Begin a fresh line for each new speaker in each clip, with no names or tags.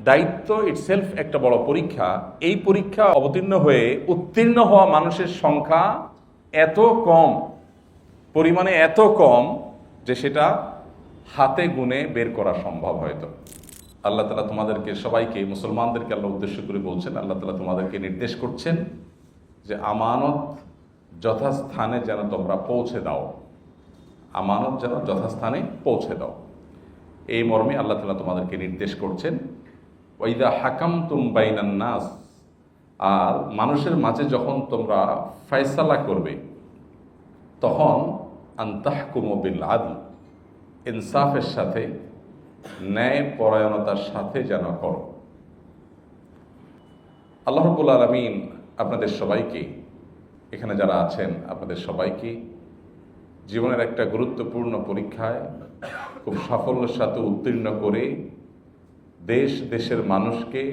দায়িত্ব ইটসেলফ একটা বড় পরীক্ষা। এই পরীক্ষা অবতীর্ণ হয়ে উত্তীর্ণ হওয়া মানুষের সংখ্যা এত কম, পরিমাণে এত কম যে সেটা হাতে গুনে বের করা সম্ভব হয়তো। আল্লাহ তাআলা তোমাদেরকে সবাইকে, মুসলমানদেরকে আল্লাহ উদ্দেশ্য করে বলছেন, আল্লাহ তাআলা তোমাদেরকে নির্দেশ করছেন যে আমানত যথাস্থানে যেন তোমরা পৌঁছে দাও, আমানত যেন যথাস্থানে পৌঁছে দাও। এই মর্মে আল্লাহ তাআলা তোমাদেরকে নির্দেশ করছেন। ওয়াইদা হাকামতুম বাইনান নাস, আর মানুষের মাঝে যখন তোমরা ফয়সালা করবে তখন আনতাহকুমু বিল আদল, ইনসাফের সাথে, ন্যায় পরায়ণতার সাথে যেন করো। আল্লাহ রাব্বুল আলামিন আপনাদের সবাইকে, এখানে যারা আছেন আপনাদের সবাইকে জীবনের একটা গুরুত্বপূর্ণ পরীক্ষায় খুব সাফল্যের সাথে উত্তীর্ণ করে দেশ দেশের মানুষকে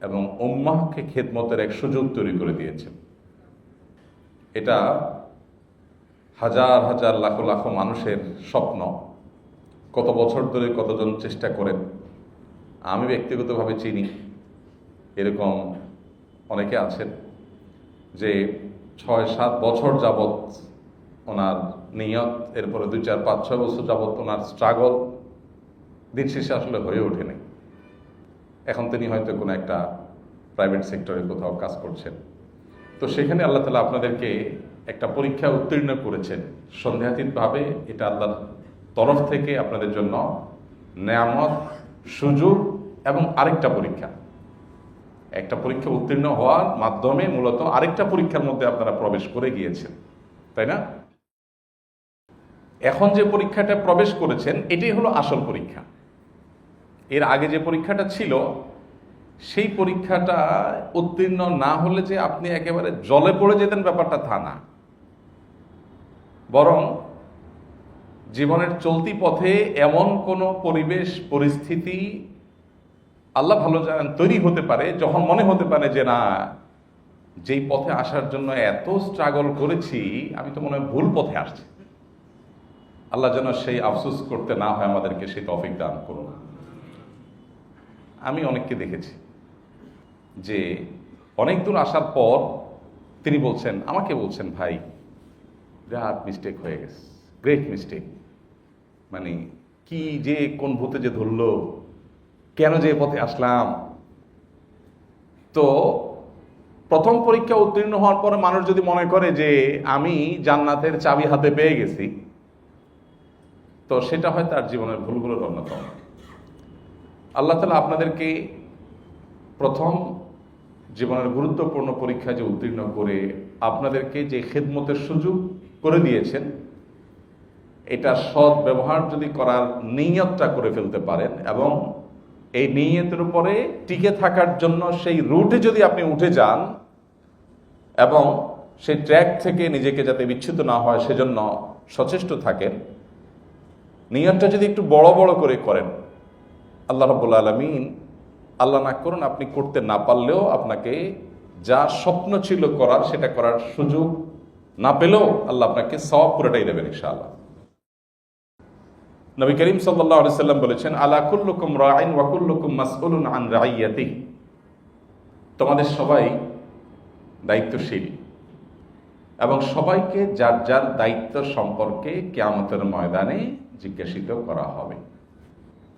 এবং উম্মাহকে খেদমতের এক সুযোগ তৈরি করে দিয়েছেন। এটা হাজার হাজার লাখ লাখ মানুষের স্বপ্ন। কত বছর ধরে কতজন চেষ্টা করেন, আমি ব্যক্তিগতভাবে চিনি এরকম অনেকে আছেন যে 6-7 বছর যাবৎ ওনার নিয়ত, এরপরে 2-4-5-6 বছর যাবৎ ওনার স্ট্রাগল, দিন শেষে আসলে হয়ে ওঠেনি। এখন তিনি হয়তো কোনো একটা প্রাইভেট সেক্টরে কোথাও কাজ করছেন। তো সেখানে আল্লাহ তাআলা আপনাদেরকে একটা পরীক্ষা উত্তীর্ণ করেছেন সন্দেহাতীতভাবে। এটা আল্লাহর তরফ থেকে আপনাদের জন্য নেয়ামত, সুযোগ এবং আরেকটা পরীক্ষা। একটা পরীক্ষা উত্তীর্ণ হওয়ার মাধ্যমে মূলত আরেকটা পরীক্ষার মধ্যে আপনারা প্রবেশ করে গিয়েছেন, তাই না? এখন যে পরীক্ষাটা প্রবেশ করেছেন এটাই হলো আসল পরীক্ষা। এর আগে যে পরীক্ষাটা ছিল সেই পরীক্ষাটা উত্তীর্ণ না হলে যে আপনি একেবারে জলে পড়ে যেতেন ব্যাপারটা তা না, বরং জীবনের চলতি পথে এমন কোনো পরিবেশ পরিস্থিতি আল্লাহ ভালো জানেন তৈরি হতে পারে যখন মনে হতে পারে যে না, যেই পথে আসার জন্য এত স্ট্রাগল করেছি আমি তো মনে হয় ভুল পথে আসছি। আল্লাহ যেন সেই আফসোস করতে না হয়, আমাদেরকে সেই তৌফিক দান করুন। আমি অনেককে দেখেছি যে অনেক দূর আসার পর তিনি বলছেন, আমাকে বলছেন, ভাই বিরাট মিস্টেক হয়ে গেছে, গ্রেট মিস্টেক, মানে কি যে কোন ভূতে যে ধরলো, কেন যে পথে আসলাম। তো প্রথম পরীক্ষা উত্তীর্ণ হওয়ার পরে মানুষ যদি মনে করে যে আমি জান্নাতের চাবি হাতে পেয়ে গেছি, তো সেটা হয় তার জীবনের ভুলগুলোর অন্যতম। আল্লাহ তাআলা আপনাদেরকে প্রথম জীবনের গুরুত্বপূর্ণ পরীক্ষা যে উত্তীর্ণ করে আপনাদেরকে যে খেদমতের সুযোগ করে দিয়েছেন, এটা সৎ ব্যবহার যদি করার নিয়তটা করে ফেলতে পারেন এবং এই নিয়তের উপরে টিকে থাকার জন্য সেই রুটে যদি আপনি উঠে যান এবং সেই ট্র্যাক থেকে নিজেকে যাতে বিচ্যুত না হয় সেজন্য সচেষ্ট থাকেন, নিয়তটা যদি একটু বড় বড় করে করেন, আল্লাহ রাব্বুল আলামিন, আল্লাহ না করুন আপনি করতে না পারলেও আপনাকে যা স্বপ্ন ছিল করার সেটা করার সুযোগ না পেলেও আল্লাহ আপনাকে সওয়াব পুরোটাই দেবেন ইনশাআল্লাহ। নবী করিম সাল্লাল্লাহু আলাইহি সাল্লাম বলেছেন, আলা কুল্লুকুম রাইন ওয়া কুল্লুকুম মাসউলুন আন রাইয়াতিহি, তোমাদের সবাই দায়িত্বশীল এবং সবাইকে যার যার দায়িত্ব সম্পর্কে কিয়ামতের ময়দানে জিজ্ঞাসিত করা হবে।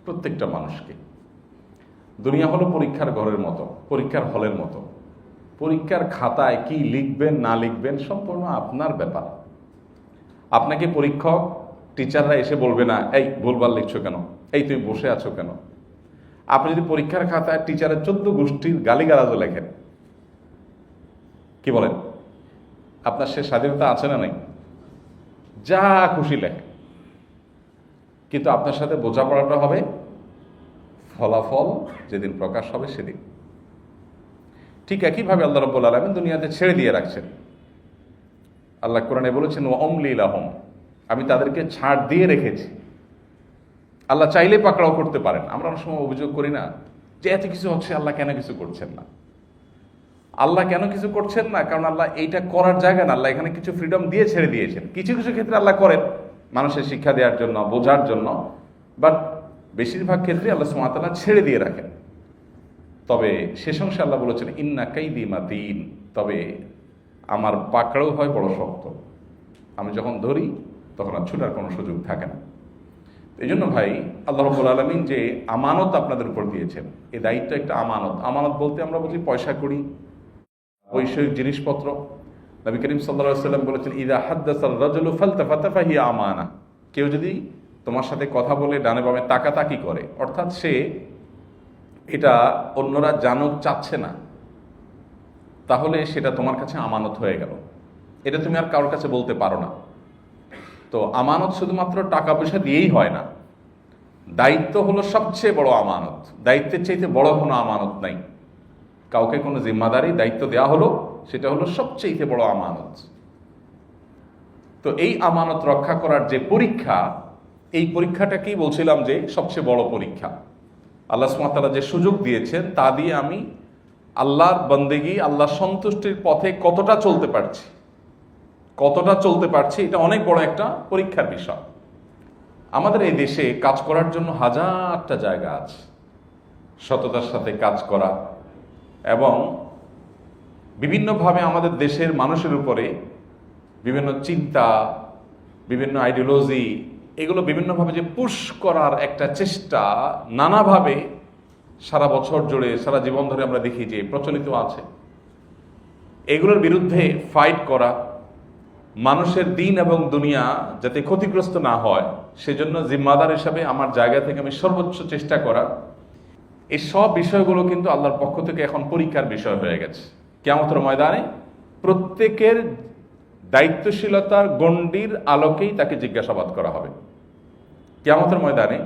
প্রত্যেকটা মানুষকে। দুনিয়া হলো পরীক্ষার ঘরের মতো, পরীক্ষার হলের মতো। পরীক্ষার খাতায় কি লিখবেন না লিখবেন সম্পূর্ণ আপনার ব্যাপার। আপনাকে পরীক্ষক টিচাররা এসে বলবে না, এই ভুলভাল লিখছো কেন, এই তুই বসে আছো কেন। আপনি যদি পরীক্ষার খাতায় টিচারের 14 গোষ্ঠীর গালিগালাজও লেখেন, কি বলেন, আপনার সে স্বাধীনতা আছে না নাই? যা খুশি লেখেন, কিন্তু আপনার সাথে বোঝাপড়াটা হবে ফলাফল যেদিন প্রকাশ হবে সেদিন। ঠিক একইভাবে আল্লাহ রাব্বুল আলামিন দুনিয়াতে ছেড়ে দিয়ে রাখছেন। আল্লাহ কোরআনে বলেছেন, ওয়া উমলি লাহুম, আমি তাদেরকে ছাড় দিয়ে রেখেছি। আল্লাহ চাইলে পাকড়াও করতে পারেন। আমরা অনেক সময় অভিযোগ করি না যে এত কিছু হচ্ছে, আল্লাহ কেন কিছু করছেন না। আল্লাহ কেন কিছু করছেন না? কারণ আল্লাহ এইটা করার জায়গা না, আল্লাহ এখানে কিছু ফ্রিডম দিয়ে ছেড়ে দিয়েছেন। কিছু কিছু ক্ষেত্রে আল্লাহ করেন মানুষের শিক্ষা দেওয়ার জন্য, বোঝার জন্য, বাট বেশিরভাগ ক্ষেত্রে আল্লাহ সুবহানাহু ওয়া তাআলা ছেড়ে দিয়ে রাখেন। তবে শেষ অংশে আল্লাহ বলেছেন ইন্না কাইদি মাতিন, তবে আমার পাকড়াও হয় বড় শক্ত, আমি যখন ধরি তখন আর ছুটার কোনো সুযোগ থাকে না। এই জন্য ভাই আল্লাহ রাব্বুল আলামিন যে আমানত আপনাদের উপর দিয়েছেন, এই দায়িত্ব একটা আমানত। আমানত বলতে আমরা বুঝি পয়সা কড়ি, বৈষয়িক জিনিসপত্র। নবী করিম সাল্লাল্লাহু আলাইহি ওয়াসাল্লাম বলেছেন ইযা হাদ্দাসার রাজুলু ফালতাফাতা ফাহিয়া আমানা, কেউ যদি তোমার সাথে কথা বলে ডানে বামে তাকাতাকি করে, অর্থাৎ সে এটা অন্যরা জানুক চাচ্ছে না, তাহলে সেটা তোমার কাছে আমানত হয়ে গেল, এটা তুমি আর কারোর কাছে বলতে পারো না। তো আমানত শুধুমাত্র টাকা পয়সা দিয়েই হয় না, দায়িত্ব হলো সবচেয়ে বড় আমানত। দায়িত্বের চাইতে বড় কোনো আমানত নাই। কাউকে কোনো জিম্মাদারি দায়িত্ব দেওয়া হলো, সেটা হলো সবচেয়ে বড় আমানত। তো এই আমানত রক্ষা করার যে পরীক্ষা, এই পরীক্ষাটাকেই বলছিলাম যে সবচেয়ে বড় পরীক্ষা। আল্লাহ সুবহানাহু ওয়া তাআলা যে সুযোগ দিয়েছেন, তা দিয়ে আমি আল্লাহর বন্দেগী, আল্লাহর সন্তুষ্টির পথে কতটা চলতে পারছি, এটা অনেক বড় একটা পরীক্ষার বিষয়। আমাদের এই দেশে কাজ করার জন্য হাজারটা জায়গা আছে, সততার সাথে কাজ করা, এবং বিভিন্নভাবে আমাদের দেশের মানুষের উপরে বিভিন্ন চিন্তা, বিভিন্ন আইডিওলজি, এগুলো বিভিন্নভাবে যে পুশ করার একটা চেষ্টা নানাভাবে সারা বছর জুড়ে, সারা জীবন ধরে আমরা দেখি যে প্রচলিত আছে। এগুলোর বিরুদ্ধে ফাইট করা, মানুষের দিন এবং দুনিয়া যাতে ক্ষতিগ্রস্ত না হয় সেজন্য জিম্মাদার হিসাবে আমার জায়গা থেকে আমি সর্বোচ্চ চেষ্টা করা, এই সব বিষয়গুলো কিন্তু আল্লাহর পক্ষ থেকে এখন পরীক্ষার বিষয় হয়ে গেছে। কিয়ামতের ময়দানে প্রত্যেকের দায়িত্বশীলতার গণ্ডির আলোকেই তাকে জিজ্ঞাসাবাদ করা হবে। কিয়ামতের ময়দানে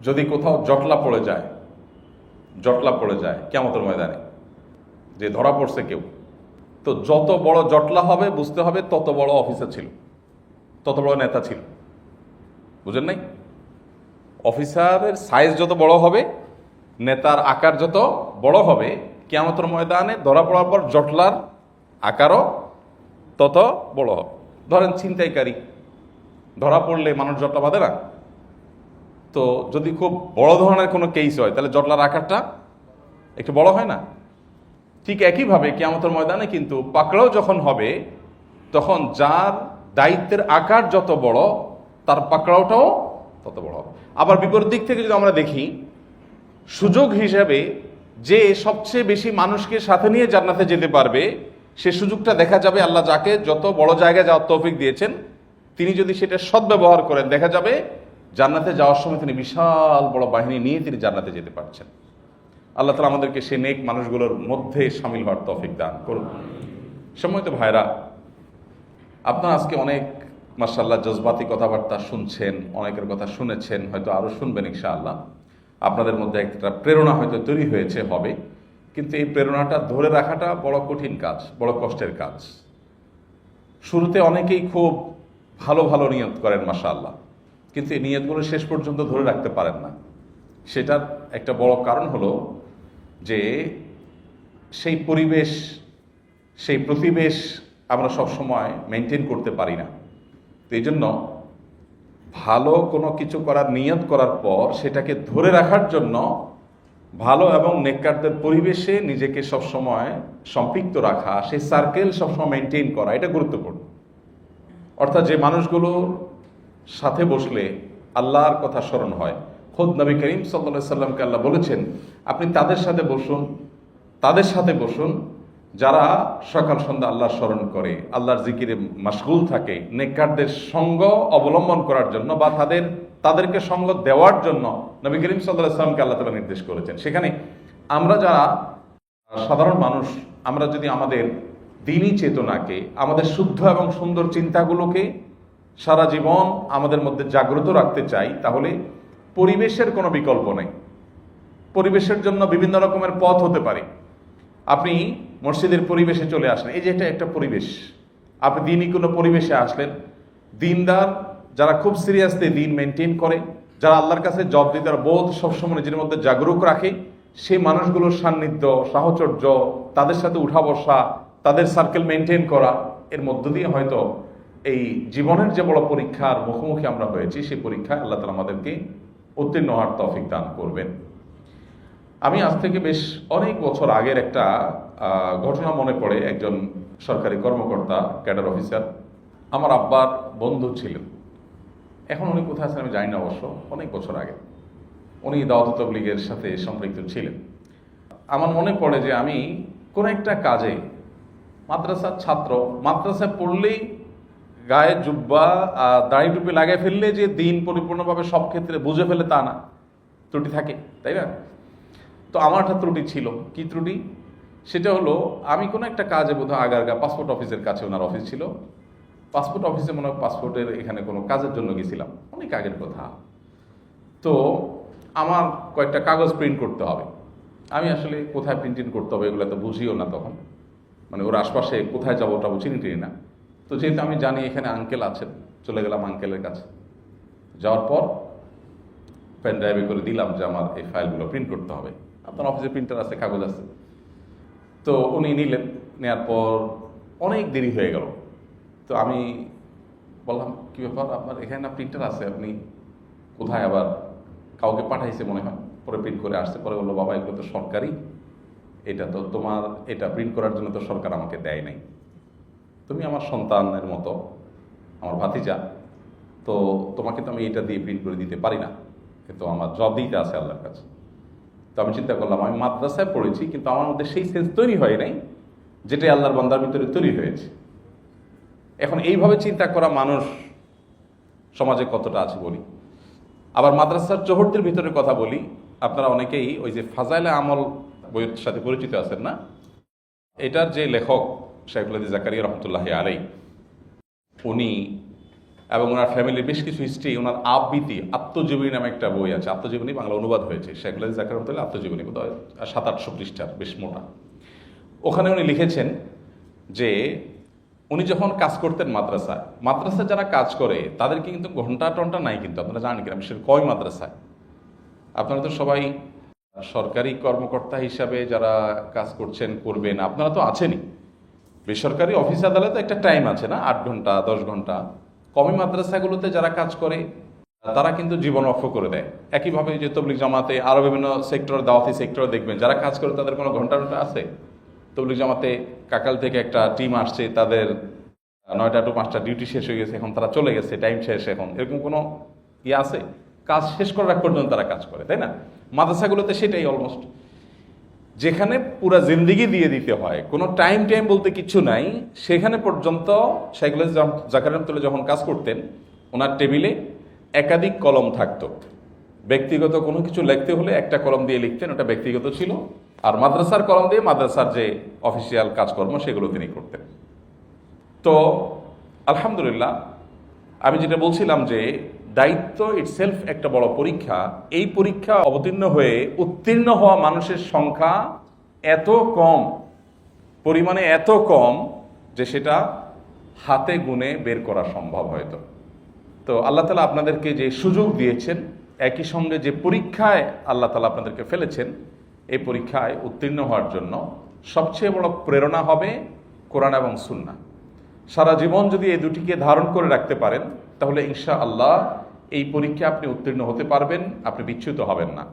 যদি কোথাও জটলা পড়ে যায় কিয়ামতের ময়দানে, যে ধরা পড়ছে কেউ, তো যত বড় জটলা হবে বুঝতে হবে তত বড় অফিসার ছিল, তত বড় নেতা ছিল। বুঝেন নাই? অফিসারের সাইজ যত বড় হবে, নেতার আকার যত বড় হবে, কিয়ামতের ময়দানে ধরা পড়ার পর জটলার আকারও তত বড় হবে। ধরেন ছিনতাইকারী ধরা পড়লে মানুষ জটলা বাঁধে না, তো যদি খুব বড় ধরনের কোনো কেস হয় তাহলে জটলার আকারটা একটু বড় হয় না? ঠিক একইভাবে কিয়ামতের ময়দানে কিন্তু পাকড়াও যখন হবে, তখন যার দায়িত্বের আকার যত বড়, তার পাকড়াওটাও তত বড় হবে। আবার বিপরীত দিক থেকে যদি আমরা দেখি, সুযোগ হিসাবে যে সবচেয়ে বেশি মানুষকে সাথে নিয়ে জান্নাতে যেতে পারবে, সে সুযোগটা দেখা যাবে আল্লাহ যাকে যত বড় জায়গায় যাওয়ার তৌফিক দিয়েছেন, তিনি যদি সেটা সদ্ব্যবহার করেন, দেখা যাবে জান্নাতে যাওয়ার সময় তিনি বিশাল বড় বাহিনী নিয়ে তিনি জান্নাতে যেতে পারছেন। আল্লাহ তাআলা আমাদেরকে সে নেক মানুষগুলোর মধ্যে শামিল হওয়ার তৌফিক দান করুন। সম্মানিত ভাইরা, আপনারা আজকে অনেক মাশাআল্লাহ জজবাতি কথাবার্তা শুনছেন, অনেকের কথা শুনেছেন, হয়তো আরো শুনবেন ইনশাআল্লাহ। আপনাদের মধ্যে একটা প্রেরণা হয়তো তৈরি হয়েছে, হবে, কিন্তু এই প্রেরণাটা ধরে রাখাটা বড় কঠিন কাজ, বড় কষ্টের কাজ। শুরুতে অনেকেই খুব ভালো ভালো নিয়ত করেন মাশাআল্লাহ, কিন্তু এই নিয়তগুলো শেষ পর্যন্ত ধরে রাখতে পারেন না। সেটার একটা বড় কারণ হলো যে সেই পরিবেশ, সেই প্রতিবেশ আমরা সবসময় মেনটেন করতে পারি না। তো এই জন্য ভালো কোনো কিছু করার নিয়ত করার পর সেটাকে ধরে রাখার জন্য ভালো এবং নেককারদের পরিবেশে নিজেকে সবসময় সম্পৃক্ত রাখা, সেই সার্কেল সবসময় মেনটেন করা, এটা গুরুত্বপূর্ণ। অর্থাৎ যে মানুষগুলোর সাথে বসলে আল্লাহর কথা স্মরণ হয়, খোদ নবী করিম সাল্লাল্লাহু আলাইহি সাল্লামকে আল্লাহ বলেছেন আপনি তাদের সাথে বসুন যারা সকাল সন্ধ্যা আল্লাহর স্মরণ করে, আল্লাহর জিকিরে মাশগুল থাকে। নেককারদের সঙ্গ অবলম্বন করার জন্য বা তাদেরকে সঙ্গ দেওয়ার জন্য নবী করিম সাল্লাল্লাহু আলাইহি সাল্লামকে আল্লাহ তাআলা নির্দেশ করেছেন। সেখানে আমরা যারা সাধারণ মানুষ, আমরা যদি আমাদের দ্বীনি চেতনাকে, আমাদের শুদ্ধ এবং সুন্দর চিন্তাগুলোকে সারা জীবন আমাদের মধ্যে জাগ্রত রাখতে চাই, তাহলে পরিবেশের কোনো বিকল্প নেই। পরিবেশের জন্য বিভিন্ন রকমের পথ হতে পারে। আপনি মসজিদের পরিবেশে চলে আসলেন, এই যে এটা একটা পরিবেশ। আপনি দিনই কোনো পরিবেশে আসলেন, দিনদার যারা খুব সিরিয়াসলি দিন মেনটেন করে, যারা আল্লাহর কাছে জবাবদিহিতার বোধ সবসময় নিজের মধ্যে জাগরুক রাখে, সেই মানুষগুলোর সান্নিধ্য, সাহচর্য, তাদের সাথে উঠা বসা, তাদের সার্কেল মেনটেন করা, এর মধ্য দিয়ে হয়তো এই জীবনের যে বড় পরীক্ষার মুখোমুখি আমরা হয়েছি, সেই পরীক্ষায় আল্লাহ তাআলা আমাদেরকে উত্তীর্ণ হওয়ার তৌফিক দান করবেন। আমি আজ থেকে বেশ অনেক বছর আগের একটা ঘটনা মনে পড়ে। একজন সরকারি কর্মকর্তা, ক্যাডার অফিসার, আমার আব্বার বন্ধু ছিলেন। এখন উনি কোথায় আছেন আমি জানি না, অবশ্য অনেক বছর আগে উনি দাওয়াত তাবলীগের সাথে সম্পৃক্ত ছিলেন। আমার মনে পড়ে যে আমি কোন একটা কাজে, মাদ্রাসার ছাত্র, মাদ্রাসায় পড়লেই গায়ে জুব্বা দাড়ি টুপি লাগাই ফেললে যে দিন পরিপূর্ণভাবে সব ক্ষেত্রে বুঝে ফেলে তা না, ত্রুটি থাকে, তাই না? তো আমার একটা ত্রুটি ছিল। কি ত্রুটি? সেটা হলো, আমি কোনো একটা কাজে বোধহয় আগারগা পাসপোর্ট অফিসের কাছে ওনার অফিস ছিল। পাসপোর্ট অফিসে মনে হয় পাসপোর্টের এখানে কোনো কাজের জন্য গেছিলাম, অনেক আগের কথা। তো আমার কয়েকটা কাগজ প্রিন্ট করতে হবে। আমি আসলে কোথায় প্রিন্টিং করতে হবে এগুলো তো বুঝিও না তখন, মানে ওর আশপাশে কোথায় যাবো ওটা চিনি টিনি না। তো যেহেতু আমি জানি এখানে আঙ্কেল আছেন, চলে গেলাম আঙ্কেলের কাছে। যাওয়ার পর পেন ড্রাইভে করে দিলাম যে আমার এই ফাইলগুলো প্রিন্ট করতে হবে, আপনার অফিসে প্রিন্টার আছে, কাগজ আছে। তো উনি নিলেন, নেওয়ার পর অনেক দেরি হয়ে গেল। তো আমি বললাম, কী ব্যাপার, আপনার এখানে না প্রিন্টার আছে, আপনি কোথায়? আবার কাউকে পাঠাইছে মনে হয়, পরে প্রিন্ট করে আসছে। পরে বললো, বাবা এগুলো তো সরকারি, এটা তো তোমার, এটা প্রিন্ট করার জন্য তো সরকার আমাকে দেয় নাই, তুমি আমার সন্তানের মতো, আমার ভাতিজা, তো তোমাকে তো আমি এটা দিয়ে প্রিন্ট করে দিতে পারি না, কিন্তু আমার জব দিতে আছে আল্লাহর কাছে। তো আমি চিন্তা করলাম, আমি মাদ্রাসায় পড়েছি কিন্তু আমার মধ্যে সেই সেন্স তৈরি হয় নাই যেটা আল্লাহর বান্দার ভিতরে তৈরি হয়েছে। এখন এইভাবে চিন্তা করা মানুষ সমাজে কতটা আছে বলি। আবার মাদ্রাসার চৌহদ্দির ভিতরে কথা বলি, আপনারা অনেকেই ওই যে ফাজাইলে আমল বইয়ের সাথে পরিচিত আছেন না? এটার যে লেখক শাইখুল হাদিস জাকারিয়া রহমতুল্লাহ আলাইহি, উনি এবং ওনার ফ্যামিলির বেশ কিছু হিস্ট্রি, ওনার আবৃত্তি আত্মজীবনী নামে একটা বই আছে, আত্মজীবনী বাংলা অনুবাদ হয়েছে, শাইখুল হাদিস জাকারিয়া রহমতুল্লাহ আত্মজীবনী, বোধহয় 700-800 পৃষ্ঠার, বেশ মোটা। ওখানে উনি লিখেছেন যে উনি যখন কাজ করতেন মাদ্রাসায় যারা কাজ করে তাদেরকে কিন্তু ঘন্টা টন্টা নাই, কিন্তু আপনারা জানেন কিনা, বিশেষ কয় মাদ্রাসায় আপনারা তো সবাই সরকারি কর্মকর্তা হিসাবে যারা কাজ করছেন, করবেন, আপনারা তো আছেনই। বেসরকারি অফিস আদালতে একটা টাইম আছে না, 8 ঘন্টা 10 ঘন্টা। কমি মাদ্রাসাগুলোতে যারা কাজ করে তারা কিন্তু জীবন অক্ষ করে দেয়। একইভাবে যে তবলিগ জামাতে, আরো বিভিন্ন সেক্টর, দাওয়াতি সেক্টরে দেখবেন যারা কাজ করে তাদের কোনো ঘন্টা ঘন্টা আছে? তবলিগ জামাতে কাকাল থেকে একটা টিম আসছে, তাদের 9টা to 5টা ডিউটি শেষ হয়ে গেছে, এখন তারা চলে গেছে, টাইম শেষ, এখন এরকম কোনো ইয়ে আছে? কাজ শেষ করার আগ পর্যন্ত তারা কাজ করে, তাই না? মাদ্রাসাগুলোতে সেটাই অলমোস্ট, যেখানে পুরা জিন্দিগি দিয়ে দিতে হয়, কোনো টাইম বলতে কিছু নাই, সেখানে পর্যন্ত শাইখুল হাদিস জাকারিয়া রহমতুল্লাহ যখন কাজ করতেন, ওনার টেবিলে একাধিক কলম থাকতো। ব্যক্তিগত কোনো কিছু লিখতে হলে একটা কলম দিয়ে লিখতেন, ওটা ব্যক্তিগত ছিল, আর মাদ্রাসার কলম দিয়ে মাদ্রাসার যে অফিসিয়াল কাজকর্ম সেগুলো তিনি করতেন। তো আলহামদুলিল্লাহ, আমি যেটা বলছিলাম যে দায়িত্ব ইটসেলফ একটা বড় পরীক্ষা। এই পরীক্ষা অবতীর্ণ হয়ে উত্তীর্ণ হওয়া মানুষের সংখ্যা এত কম, পরিমাণে এত কম যে সেটা হাতে গুনে বের করা সম্ভব হয়তো। তো আল্লাহ তাআলা আপনাদেরকে যে সুযোগ দিয়েছেন, একই সঙ্গে যে পরীক্ষায় আল্লাহ তাআলা আপনাদেরকে ফেলেছেন, এই পরীক্ষায় উত্তীর্ণ হওয়ার জন্য সবচেয়ে বড় প্রেরণা হবে কোরআন এবং সুন্নাহ। সারা জীবন যদি এই দুটিকে ধারণ করে রাখতে পারেন, তাহলে ইনশাআল্লাহ এই পরীক্ষায় আপনি উত্তীর্ণ হতে পারবেন, আপনি বিচ্যুত হবেন না।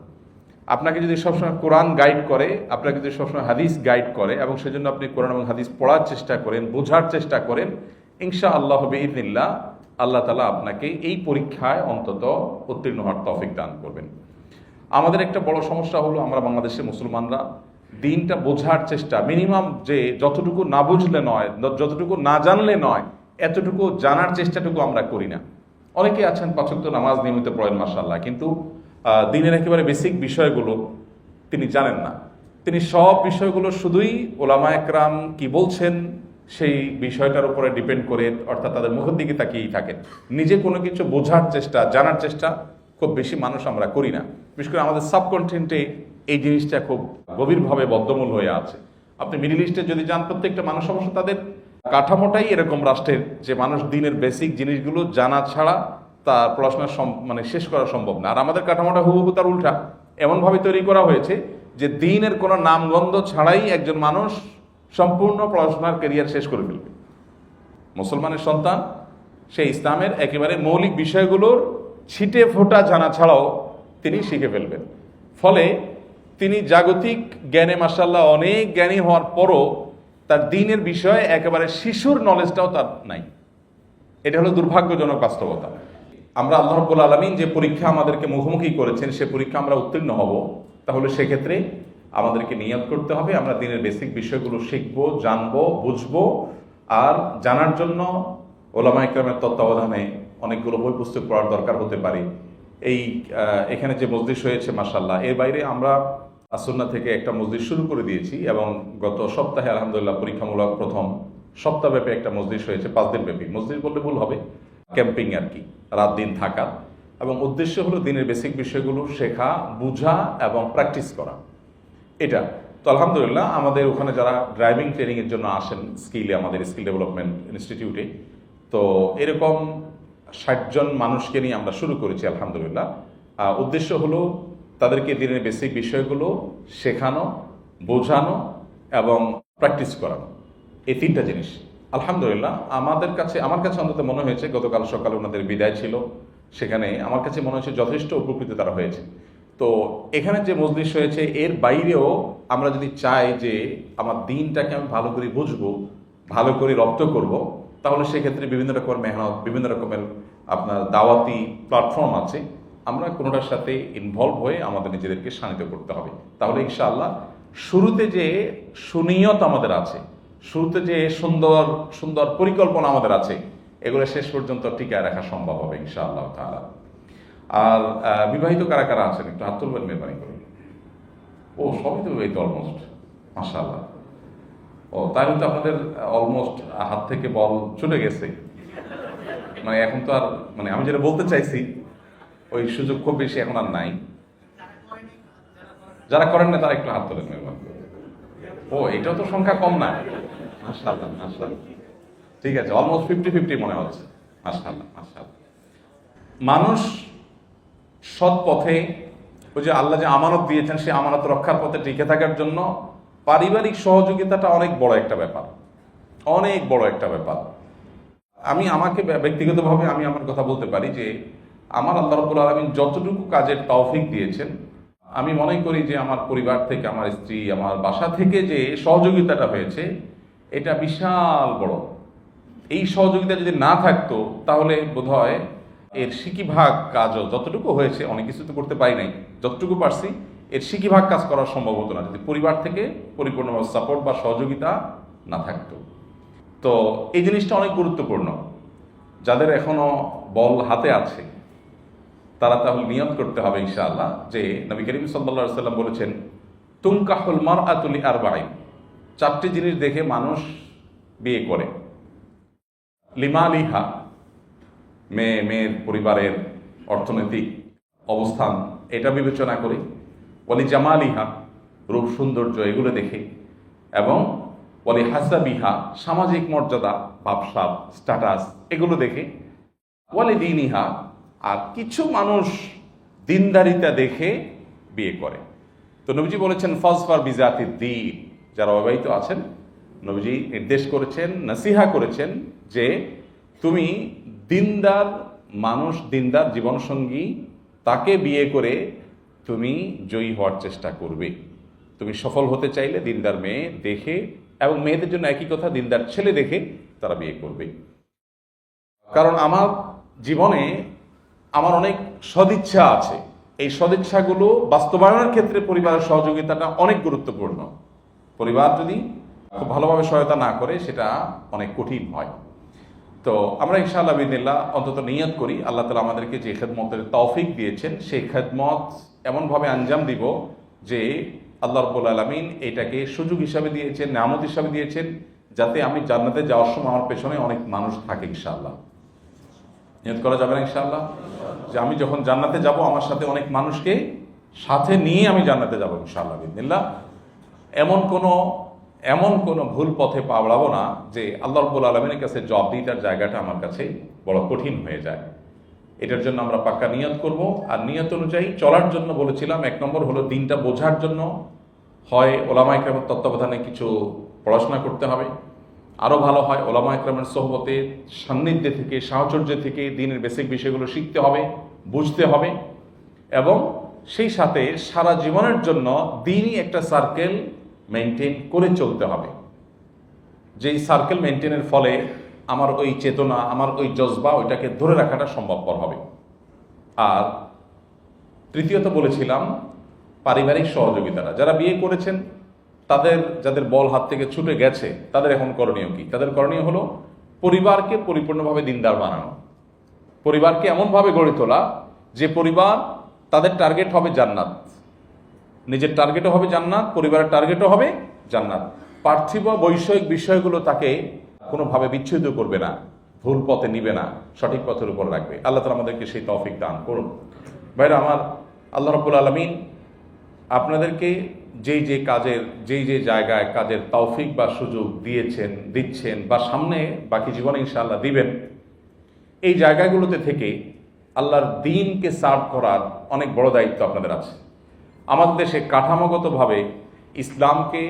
আপনাকে যদি সবসময় কোরআন গাইড করে, আপনাকে যদি সবসময় হাদিস গাইড করে, এবং সেজন্য আপনি কোরআন এবং হাদিস পড়ার চেষ্টা করেন, বোঝার চেষ্টা করেন, ইনশাআল্লাহ বিইذনিল্লাহ আল্লাহ তাআলা আপনাকে এই পরীক্ষায় অন্তত উত্তীর্ণ হওয়ার তৌফিক দান করবেন। আমাদের একটা বড় সমস্যা হলো, আমরা বাংলাদেশের মুসলমানরা দিনটা বোঝার চেষ্টা, মিনিমাম যে যতটুকু না বুঝলে নয়, যতটুকু না জানলে নয়, এতটুকু জানার চেষ্টাটুকু আমরা করি না। অনেকে আছেন 5 ওয়াক্ত নামাজ নিয়মিত পড়েন মাশাআল্লাহ, কিন্তু দিনের একেবারে বেসিক বিষয়গুলো তিনি জানেন না। তিনি সব বিষয়গুলো শুধুই ওলামা একরাম কি বলছেন সেই বিষয়টার উপরে ডিপেন্ড করে, অর্থাৎ তাদের মুখের দিকে তাকিয়েই থাকেন। নিজে কোনো কিছু বোঝার চেষ্টা, জানার চেষ্টা খুব বেশি মানুষ আমরা করি না। বিশেষ করে আমাদের সাবকন্টিনেন্টে এই জিনিসটা খুব গভীরভাবে বদ্ধমূল হয়ে আছে। আপনি মিডল ইস্টে যদি যান, প্রত্যেকটা মানুষ অবশ্য তাদের কাঠামোটাই এরকম রাষ্ট্রের, যে মানুষ দিনের বেসিক জিনিসগুলো জানা ছাড়া তার পড়াশোনা মানে শেষ করা সম্ভব না। আর আমাদের কাঠামোটা হুবহু তার উল্টা, এমনভাবে তৈরি করা হয়েছে যে দিনের কোনো নামগন্ধ ছাড়াই একজন মানুষ সম্পূর্ণ পড়াশোনার ক্যারিয়ার শেষ করে ফেলবে। মুসলমানের সন্তান, সে ইসলামের একেবারে মৌলিক বিষয়গুলোর ছিটে ফোটা জানা ছাড়াও তিনি শিখে ফেলবেন। ফলে তিনি জাগতিক জ্ঞানে মাশাআল্লাহ অনেক জ্ঞানী হওয়ার পরও তার দ্বীনের বিষয়ে একেবারে শিশুর নলেজটাও তার নাই। এটা হলো দুর্ভাগ্যজনক বাস্তবতা। আমরা আল্লাহ রাব্বুল আলামিন যে পরীক্ষা আমাদেরকে মুখোমুখি করেছেন, সে পরীক্ষা আমরা উত্তীর্ণ হব, তাহলে সেক্ষেত্রে আমাদেরকে নিয়ত করতে হবে আমরা দ্বীনের বেসিক বিষয়গুলো শিখবো, জানবো, বুঝবো। আর জানার জন্য ওলামায়ে কেরামের তত্ত্বাবধানে অনেকগুলো বই পুস্তক পড়ার দরকার হতে পারে। এখানে যে মজলিস হয়েছে মাশাআল্লাহ, এর বাইরে আমরা আসুন্নাহ থেকে একটা মজলিস শুরু করে দিয়েছি এবং গত সপ্তাহে আলহামদুলিল্লাহ পরীক্ষামূলক প্রথম সপ্তাহব্যাপী একটা মজলিস হয়েছে, 5 দিন ব্যাপী। মজলিস বললে ভুল হবে, ক্যাম্পিং আর কি, রাত দিন থাকা। এবং উদ্দেশ্য হলো দিনের বেসিক বিষয়গুলো শেখা, বুঝা এবং প্র্যাকটিস করা। এটা তো আলহামদুলিল্লাহ আমাদের ওখানে যারা ড্রাইভিং ট্রেনিংয়ের জন্য আসেন আমাদের স্কিল ডেভেলপমেন্ট ইনস্টিটিউটে, তো এরকম 60 জন মানুষকে নিয়ে আমরা শুরু করেছি আলহামদুলিল্লাহ। উদ্দেশ্য হলো তাদেরকে দিনের বেসিক বিষয়গুলো শেখানো, বোঝানো এবং প্র্যাকটিস করানো, এই 3টা জিনিস। আলহামদুলিল্লাহ আমার কাছে অন্তত মনে হয়েছে, গতকাল সকালে ওনাদের বিদায় ছিল, সেখানে আমার কাছে মনে হয়েছে যথেষ্ট উপকৃত তারা হয়েছে। তো এখানে যে মজলিস হয়েছে এর বাইরেও আমরা যদি চাই যে আমার দিনটাকে আমি ভালো করে বুঝবো, ভালো করে রপ্ত করব, তাহলে সেক্ষেত্রে বিভিন্ন রকমের মেহনত, বিভিন্ন রকমের আপনার দাওয়াতি প্ল্যাটফর্ম আছে, আমরা কোনোটার সাথে ইনভলভ হয়ে আমাদের নিজেদেরকে শানিত করতে হবে। তাহলে ইনশাআল্লাহ শুরুতে যে সুনিয়ত আমাদের আছে, শুরুতে যে সুন্দর সুন্দর পরিকল্পনা আমাদের আছে, এগুলো শেষ পর্যন্ত টিকায় রাখা সম্ভব হবে ইনশাআল্লাহ তাআলা। আর বিবাহিত কারা কারা আছেন একটু হাত তুলবেন মেহরবানি করে। ও সবই তো বিবাহিত অলমোস্ট, মাশাআল্লাহ। ও তাই তো আপনাদের অলমোস্ট হাত থেকে বল চলে গেছে, মানে এখন তো আর, মানে আমি যেটা বলতে চাইছি ওই সুযোগ খুব বেশি এখন আর নাই। যারা করেন না তারা একটু হাত তোলেন মেহরবানি করে। ও এটাও তো সংখ্যা কম না, মাশাআল্লাহ মাশাআল্লাহ। ঠিক আছে, অলমোস্ট 50-50 মনে হচ্ছে, মাশাআল্লাহ মাশাআল্লাহ। মানুষ সৎ পথে, ওই যে আল্লাহ যে আমানত দিয়েছেন, সেই আমানত রক্ষার পথে টিকে থাকার জন্য পারিবারিক সহযোগিতাটা অনেক বড় একটা ব্যাপার, অনেক বড় একটা ব্যাপার। আমাকে ব্যক্তিগতভাবে আমি আমার কথা বলতে পারি যে আমার আল্লাহ রাব্বুল আলামিন যতটুকু কাজের তৌফিক দিয়েছেন, আমি মনে করি যে আমার পরিবার থেকে, আমার স্ত্রী, আমার বাসা থেকে যে সহযোগিতাটা হয়েছে, এটা বিশাল বড়। এই সহযোগিতা যদি না থাকতো তাহলে বোধহয় এর সিকিভাগ কাজও যতটুকু হয়েছে, অনেক কিছু তো করতে পারি নাই, যতটুকু পারছি এর সিকিভাগ কাজ করা সম্ভব হতো না যদি পরিবার থেকে পরিপূর্ণভাবে সাপোর্ট বা সহযোগিতা না থাকতো। তো এই জিনিসটা অনেক গুরুত্বপূর্ণ। যাদের এখনো বল হাতে আছে তারা তাহলে নিয়ত করতে হবে ইনশাআল্লাহ যে নবী করিম সাল্লাল্লাহু আলাইহি ওয়াসাল্লাম বলেছেন, তুনকাহুল মারআতু লিআরবাঈন, 4টি জিনিস দেখে মানুষ বিয়ে করে। লিমালিহা, মেয়ের পরিবারের অর্থনৈতিক অবস্থান এটা বিবেচনা করে, ওয়ালি জামালিহা, রূপ সৌন্দর্য এগুলো দেখে, এবং ওয়ালি হাসাবিহা, সামাজিক মর্যাদা, ভাবসাব, স্ট্যাটাস এগুলো দেখে, ওয়ালি দীনিহা, আর কিছু মানুষ দিনদারিতা দেখে বিয়ে করে। তো নবীজি বলেছেন ফাজফার বিজাতিদ দ্বীন, যারা অবিবাহিত আছেন নবীজি নির্দেশ করেছেন, নসিহা করেছেন যে তুমি দিনদার মানুষ, দিনদার জীবনসঙ্গী তাকে বিয়ে করে তুমি জয়ী হওয়ার চেষ্টা করবে। তুমি সফল হতে চাইলে দিনদার মেয়ে দেখে, এবং মেয়েদের জন্য একই কথা, দিনদার ছেলে দেখে তারা বিয়ে করবে। কারণ আমার জীবনে আমার অনেক সদিচ্ছা আছে, এই সদিচ্ছাগুলো বাস্তবায়নের ক্ষেত্রে পরিবারের সহযোগিতাটা অনেক গুরুত্বপূর্ণ। পরিবার যদি খুব ভালোভাবে সহায়তা না করে সেটা অনেক কঠিন হয়। তো আমরা ইনশাআল্লাহ বিদিনিল্লাহ অন্তত নিয়ত করি আল্লাহ তাআলা আমাদেরকে যে খেদমতের তৌফিক দিয়েছেন সেই খেদমত এমনভাবে আঞ্জাম দিব যে আল্লাহ রাব্বুল আলামিন এটাকে সুযোগ হিসাবে দিয়েছেন, নিয়ামত হিসাবে দিয়েছেন, যাতে আমি জান্নাতে যাওয়ার সময় আমার পেছনে অনেক মানুষ থাকে ইনশাআল্লাহ। নিয়ত করা যাবে না ইনশাআল্লাহ যে আমি যখন জান্নাতে যাব আমার সাথে অনেক মানুষকে সাথে নিয়ে আমি জান্নাতে যাব ইনশাআল্লাহ বিদিনিল্লাহ। এমন কোনো ভুল পথে পা বাড়াবো না যে আল্লাহ রাব্বুল আলামিনের কাছে জবাবদিহিতার জায়গাটা আমার কাছে বড় কঠিন হয়ে যায়। এটার জন্য আমরা পাক্কা নিয়ত করব। আর নিয়ত অনুযায়ী চলার জন্য বলেছিলাম, 1 নম্বর হলো দিনটা বোঝার জন্য হয় ওলামায়ে কেরামের তত্ত্বাবধানে কিছু পড়াশোনা করতে হবে, আরও ভালো হয় ওলামায়ে কেরামের সোহবতে, সান্নিধ্যে থেকে, সাহচর্য থেকে দিনের বেসিক বিষয়গুলো শিখতে হবে, বুঝতে হবে, এবং সেই সাথে সারা জীবনের জন্য দিনই একটা সার্কেল মেনটেন করে চলতে হবে, যেই সার্কেল মেনটেনের ফলে আমার ওই চেতনা, আমার ওই জজবা, ওইটাকে ধরে রাখাটা সম্ভবপর হবে। আর তৃতীয়ত বলেছিলাম পারিবারিক সহযোগিতারা, যারা বিয়ে করেছেন যাদের বল হাত থেকে ছুটে গেছে, তাদের এখন করণীয় কি? তাদের করণীয় হলো পরিবারকে পরিপূর্ণভাবে দিনদার বানানো, পরিবারকে এমনভাবে গড়ে তোলা যে পরিবার তাদের টার্গেট হবে জান্নাত, নিজের টার্গেটও হবে জান্নাত, পরিবারের টার্গেটও হবে জান্নাত। পার্থিব বৈষয়িক বিষয়গুলো তাকে কোনোভাবে বিচ্ছুত করবে না, ভুল পথে নিবে না, সঠিক পথের উপর রাখবে। আল্লাহ তাআলা আমাদেরকে সেই তৌফিক দান করুন। ভাইরা আমার, আল্লাহ রাব্বুল আলামিন আপনাদেরকে যেই যে জায়গায় কাজের তৌফিক বা সুযোগ দিচ্ছেন বা সামনে বাকি জীবনে ইনশাআল্লাহ দিবেন, এই জায়গাগুলোতে থেকে আল্লাহর দ্বীনকে সার্ভ করার অনেক বড় দায়িত্ব আপনাদের আছে। আমাদের দেশে কাঠামোগতভাবে ইসলামকে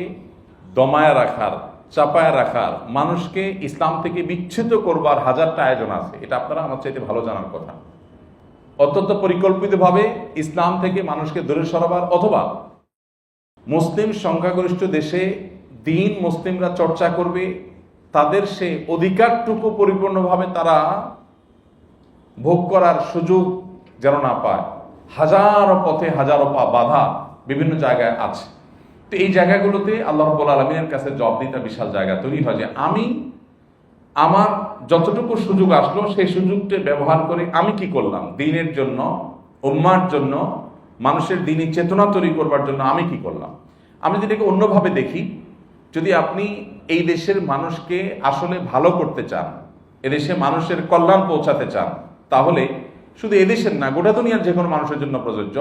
দমায় রাখার, চাপায় রাখার, মানুষকে ইসলাম থেকে বিচ্ছুত করবার হাজারটা আয়োজন আছে। এটা আপনারা আমার চাইতে ভালো জানার কথা। অত্যন্ত পরিকল্পিতভাবে ইসলাম থেকে মানুষকে দূরে সরাবার, অথবা মুসলিম সংখ্যাগরিষ্ঠ দেশে দ্বীন মুসলিমরা চর্চা করবে, তাদের সে অধিকারটুকু পরিপূর্ণভাবে তারা ভোগ করার সুযোগ যেন না পায়। হাজারো পথে হাজারো বাধা বিভিন্ন জায়গায় আছে। তো এই জায়গাগুলোতে আল্লাহ রাব্বুল আলামিনের কাছে জবাবদিহিতা বিশাল জায়গা তৈরি হয় যে আমি আমার যতটুকু সুযোগ আসলো সেই সুযোগটা ব্যবহার করে আমি কি করলাম দ্বীনের জন্য, উম্মার জন্য, মানুষের দ্বীনি চেতনা তৈরি করবার জন্য আমি কি করলাম। আমি যেটাকে অন্যভাবে দেখি, যদি আপনি এই দেশের মানুষকে আসলে ভালো করতে চান, এদেশে মানুষের কল্যাণ পৌঁছাতে চান, তাহলে শুধু এদেশের না, গোটা দুনিয়ার যে কোনো মানুষের জন্য প্রযোজ্য,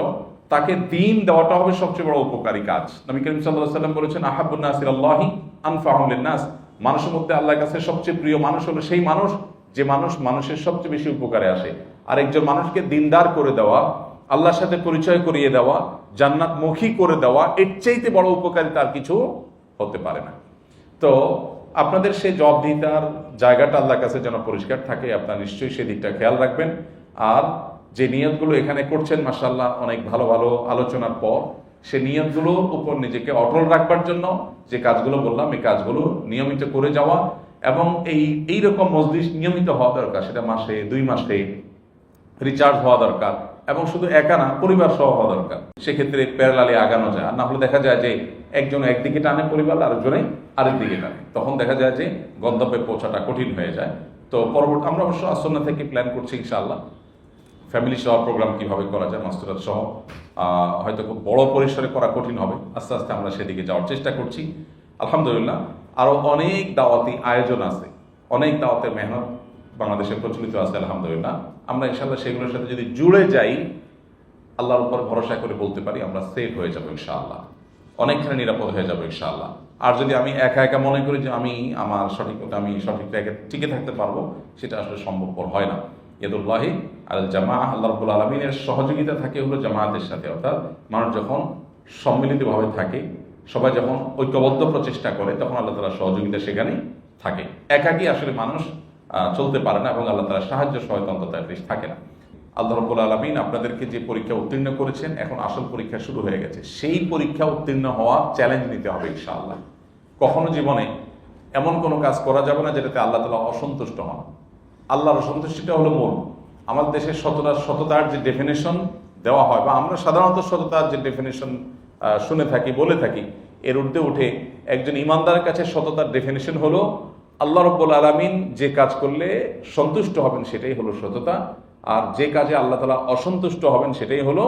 তাকে দ্বীন দেওয়াটা হবে সবচেয়ে বড় উপকারী কাজ। নবী করিম সাল্লাল্লাহু আলাইহি ওয়াসাল্লাম বলেছেন, আহাব্বুন নাসি ইলাল্লাহি আনফাহুম লিন-নাস, মানুষের মধ্যে আল্লাহর কাছে সবচেয়ে প্রিয় মানুষ হলো সেই মানুষ যে মানুষের সবচেয়ে বেশি উপকারে আসে। আর একজন মানুষকে দিনদার করে দেওয়া, আল্লাহর সাথে পরিচয় করিয়ে দেওয়া, জান্নাতমুখী করে দেওয়া, এর চাইতে বড় উপকারিতা আর কিছু হতে পারে না। তো আপনাদের সেই জবাবদিহিতার জায়গাটা আল্লাহর কাছে যেন পরিষ্কার থাকে, আপনারা নিশ্চয়ই সেদিকটা খেয়াল রাখবেন। আর যে নিয়তগুলো এখানে করছেন, মাশাআল্লাহ, অনেক ভালো ভালো আলোচনার পর সে নিয়তগুলোর উপর নিজেকে অটল রাখবার জন্য যে কাজগুলো বললাম, এই কাজগুলো নিয়মিত করে যাওয়া, এবং এই রকম মজলিস নিয়মিত হওয়া দরকার। সেটা মাসে 2 মাসে রিচার্জ হওয়া দরকার, এবং শুধু একা না, পরিবার সহ হওয়া দরকার। সেক্ষেত্রে প্যারালালি আগানো যায়। আর না হলে দেখা যায় যে একজন একদিকে টানে পরিবার, আরেকজনে আরেক দিকে টানে, তখন দেখা যায় যে গন্তব্যে পৌঁছাটা কঠিন হয়ে যায়। তো পরবর্তী আমরা অবশ্য আসন্না থেকে প্ল্যান করছি ইনশাআল্লাহ, ফ্যামিলি সহ প্রোগ্রাম কিভাবে করা যায়, মাস্টারাত সহ। হয়তো খুব বড় পরিসরে করা কঠিন হবে, আস্তে আস্তে আমরা সেদিকে যাওয়ার চেষ্টা করছি। আলহামদুলিল্লাহ, আরো অনেক দাওয়াতি আয়োজন আছে, অনেক দাওয়াতের মেহনত বাংলাদেশে প্রচলিত আছে। আলহামদুলিল্লাহ, আমরা ইনশাআল্লাহ সেগুলোর সাথে যদি জুড়ে যাই, আল্লাহর উপর ভরসা করে বলতে পারি আমরা সেফ হয়ে যাবো ইনশাআল্লাহ, অনেকখানি নিরাপদ হয়ে যাবো ইনশাআল্লাহ। আর যদি আমি একা একা মনে করি যে আমি সঠিক জায়গায় টিকে থাকতে পারবো, সেটা আসলে সম্ভবপর হয় না। ইয়াদুল্লাহি আলাল জামাআহ, আল্লাহ রাব্বুল আলামিনের সহযোগিতা থাকে হলো জামায়াতের সাথে। অর্থাৎ মানুষ যখন সম্মিলিতভাবে থাকে, সবাই যখন ঐক্যবদ্ধ প্রচেষ্টা করে, তখন আল্লাহ তাআলার সহযোগিতা সেখানে থাকে। একাকী আসলে মানুষ চলতে পারে না, এবং আল্লাহ তাআলার সাহায্য সহায়তা তার বেশ থাকে না। আল্লাহ রাব্বুল আলামিন আপনাদেরকে যে পরীক্ষা উত্তীর্ণ করেছেন, এখন আসল পরীক্ষা শুরু হয়ে গেছে। সেই পরীক্ষা উত্তীর্ণ হওয়ার চ্যালেঞ্জ নিতে হবে ইনশাআল্লাহ। কখনো জীবনে এমন কোনো কাজ করা যাবে না যেটাতে আল্লাহ তাআলা অসন্তুষ্ট হন। আল্লাহর অসন্তুষ্টিটা হলো মূল। আমাদের দেশে সততার যে ডেফিনেশন দেওয়া হয়, বা আমরা সাধারণত সততার যে ডেফিনেশন শুনে থাকি, বলে থাকি, এর ঊর্ধ্বে উঠে একজন ইমানদারের কাছে সততার ডেফিনেশন হলো আল্লাহ রাব্বুল আলামিন যে কাজ করলে সন্তুষ্ট হবেন সেটাই হলো সততা, আর যে কাজে আল্লাহ তাআলা অসন্তুষ্ট হবেন সেটাই হলো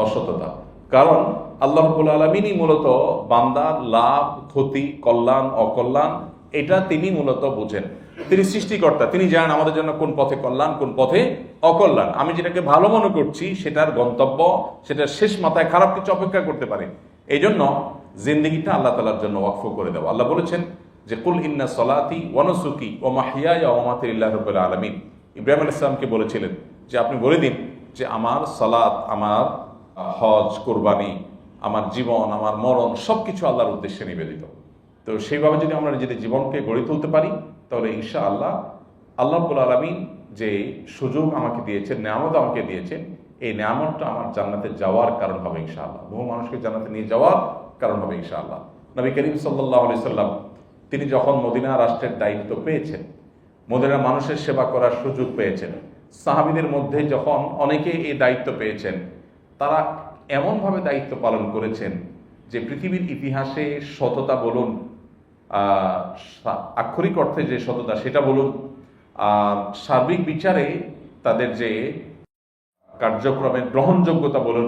অসততা। কারণ আল্লাহ রাব্বুল আলামিনই মূলত বান্দার লাভ, ক্ষতি, কল্যাণ, অকল্যাণ, এটা তিনি মূলত বুঝেন। তিনি সৃষ্টিকর্তা, তিনি জানেন আমাদের জন্য কোন পথে কল্যাণ, কোন পথে অকল্যাণ। আমি যেটাকে ভালো মনে করছি সেটার গন্তব্য, সেটার শেষ মাথায় খারাপ কিছু অপেক্ষা করতে পারে। এই জন্য জিন্দেগিটা আল্লাহ তাআলার জন্য ওয়াকফ করে দেওয়া। আল্লাহ বলেছেন যে কুল ইন্না সলাতি ওয়া নুসুকি ওয়া মাহইয়ায়া ওয়া মামাতি লিল্লাহি রাব্বিল আলামিন। ইব্রাহিম আলাইহিস সালামকে বলেছিলেন যে আপনি বলে দিন যে আমার সালাত, আমার হজ, কুরবানি, আমার জীবন, আমার মরণ সবকিছু আল্লাহর উদ্দেশ্যে নিবেদিত। তো সেইভাবে যদি আমরা নিজেদের জীবনকে গড়ে তুলতে পারি, তাহলে ইনশাআল্লাহ আল্লাহ রাব্বুল আলামিন যে সুযোগ আমাকে দিয়েছেন, নেয়ামত আমাকে দিয়েছেন, এই নিয়ামতটা আমার জান্নাতে যাওয়ার কারণ হবে ইনশাআল্লাহ, বহু মানুষকে জান্নাতে নিয়ে যাওয়ার কারণ হবে ইনশাআল্লাহ। নবী করিম সাল্লাল্লাহু আলাইহি সাল্লাম তিনি যখন মদিনা রাষ্ট্রের দায়িত্ব পেয়েছেন, মদিনার মানুষের সেবা করার সুযোগ পেয়েছেন, সাহাবীদের মধ্যে যখন অনেকে এই দায়িত্ব পেয়েছেন, তারা এমনভাবে দায়িত্ব পালন করেছেন যে পৃথিবীর ইতিহাসে সততা বলুন, আক্ষরিক অর্থে যে সততা সেটা বলুন, আর সার্বিক বিচারে তাদের যে কার্যক্রমের গ্রহণযোগ্যতা বলুন,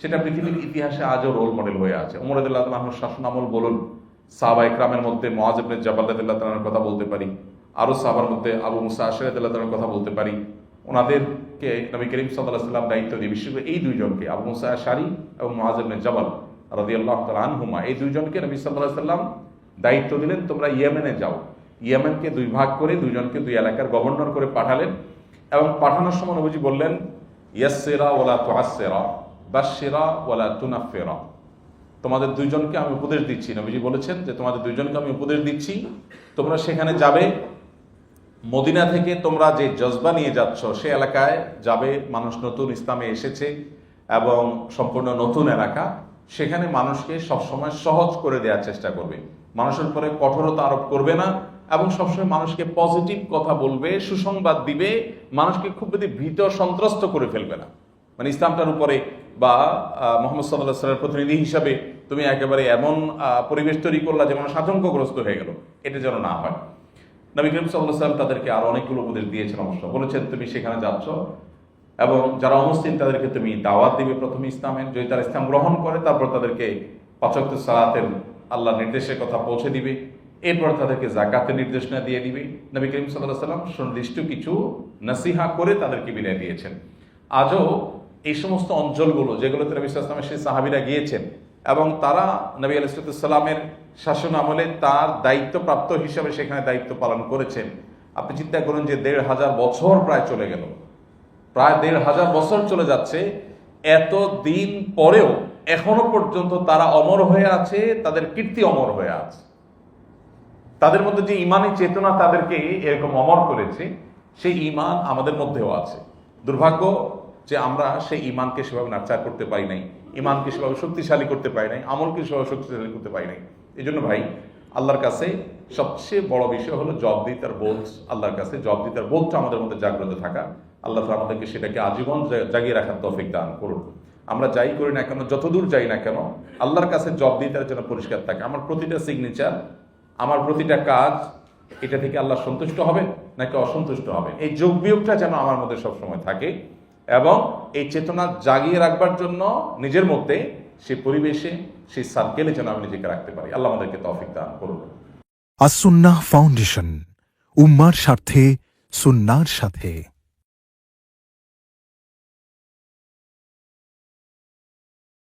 সেটা পৃথিবীর ইতিহাসে আজও রোল মডেল হয়ে আছে। ওমর রাদিয়াল্লাহু আনহুর শাসন আমল বলুন, সাহাবা ইকরামের মধ্যে মুআয ইবনে জাবাল রাদিয়াল্লাহু তাআলার কথা বলতে পারি, আরো সাহাবার মধ্যে আবু মুসা আশআরী রাদিয়াল্লাহু তাআলার কথা বলতে পারি। ওনাদেরকে নবী করিম সাল্লাল্লাহু আলাইহি ওয়াসাল্লাম দায়িত্ব দিয়ে, বিশেষ করে এই দুইজনকে, আবু মুসা আশআরী এবং মুআয ইবনে জাবাল রাদিয়াল্লাহু তাআলা আনহুমা, এই দুইজনকে নবী সাল্লাল্লাহু আলাইহি ওয়াসাল্লাম দায়িত্ব দিলেন, তোমরা ইয়েমেনে যাও। ইয়েমেনকে দুই ভাগ করে দুইজনকে দুই এলাকার গভর্নর করে পাঠালেন, এবং পাঠানোর সময় নবীজি বললেন, ইয়াসসিরা ওয়ালা তুআসসিরা, বাশশিরা ওয়ালা তুনাফফিরা। তোমাদের দুইজনকে আমি উপদেশ দিচ্ছি, নবীজি বলেছেন যে তোমাদের দুইজনকে আমি উপদেশ দিচ্ছি, তোমরা সেখানে যাবে, মদিনা থেকে তোমরা যে জজবা নিয়ে যাচ্ছ সে এলাকায় যাবে, মানুষ নতুন ইসলামে এসেছে এবং সম্পূর্ণ নতুন এলাকা, সেখানে মানুষকে সবসময় সহজ করে দেওয়ার চেষ্টা করবে, মানুষের উপরে কঠোরতা আরোপ করবে না, এবং সবসময় মানুষকে পজিটিভ কথা বলবে, সুসংবাদ দিবে, মানুষকে খুব বেশি ভীত সন্ত্রস্ত করে ফেলবে না। মানে ইসলামটার উপরে বা মুহাম্মদ সাল্লাল্লাহু আলাইহি ওয়াসাল্লামের প্রতিনিধি হিসাবে তুমি একেবারে এমন পরিবেশ তৈরি করলা যে মানুষ আতঙ্কগ্রস্ত হয়ে গেল, এটা যেন না হয়। নবী করিম সাল্লাল্লাহু আলাইহি ওয়াসাল্লাম তাদেরকে আরো অনেকগুলো উপদেশ দিয়েছেন, অবশ্য বলেছেন তুমি সেখানে যাচ্ছ এবং যারা অমুসলিম তাদেরকে তুমি দাওয়াত দিবে প্রথমে ইসলামের, যদি তারা ইসলাম গ্রহণ করে তারপর তাদেরকে 5 ওয়াক্ত সালাতের আল্লাহর নির্দেশের কথা পৌঁছে দিবে, এরপর তাদেরকে যাকাতের নির্দেশনা দিয়ে দিবে। নবী করিম সাল্লাল্লাহু আলাইহি ওয়াসাল্লাম সুনির্দিষ্ট কিছু নসিহা করে তাদেরকে বিদায় দিয়েছেন। আজও এই সমস্ত অঞ্চলগুলো যেগুলোতে নবী সাল্লাল্লাহু আলাইহি ওয়াসাল্লামের সেই সাহাবীরা গিয়েছেন এবং তারা নবী আলাইহিস সালামের শাসন আমলে তার দায়িত্বপ্রাপ্ত হিসাবে সেখানে দায়িত্ব পালন করেছেন। আপনি চিন্তা করুন যে 1500 বছর প্রায় চলে গেল, প্রায় 1500 বছর চলে যাচ্ছে, এত দিন পরেও এখনো পর্যন্ত তারা অমর হয়ে আছে, তাদের কীর্তি অমর হয়ে আছে। তাদের মধ্যে যে ইমানি চেতনা তাদেরকে এরকম অমর করেছে, সেই ইমান আমাদের মধ্যেও আছে। দুর্ভাগ্য যে আমরা সেই ইমানকে সেভাবে নার্চার করতে পারি নাই, ইমানকে সেভাবে শক্তিশালী করতে পারি নাই, আমলকে সেভাবে শক্তিশালী করতে পারি নাই। এই জন্য ভাই, আল্লাহর কাছে সবচেয়ে বড় বিষয় হলো জবাবদিহিতার বোধ। আল্লাহর কাছে জবাবদিহিতার বোধটা আমাদের মধ্যে জাগ্রত থাকা। আল্লাহ তাআলা আমাদেরকে সেটাকে আজীবন জাগিয়ে রাখার তৌফিক দান করুন। আমরা যাই করি না কেন, যতদূর যাই না কেন, আল্লাহর কাছে জবাবদিহিতার জন্য পরিষ্কার থাকে। আমার প্রতিটা সিগনেচার, আমার প্রতিটা কাজ, এটা থেকে আল্লাহ সন্তুষ্ট হবে নাকি অসন্তুষ্ট হবে, এই যোগ বিয়োগটা যেন আমার মধ্যে সবসময় থাকে, এবং এই চেতনা জাগিয়ে রাখবার জন্য নিজের মধ্যে সেই পরিবেশে, সেই সার্কেলে যেন আমি নিজেকে রাখতে পারি। আল্লাহ আমাদেরকে তৌফিক দান করুন।
আস-সুন্নাহ ফাউন্ডেশন, উম্মার স্বার্থে সুন্নাহর সাথে।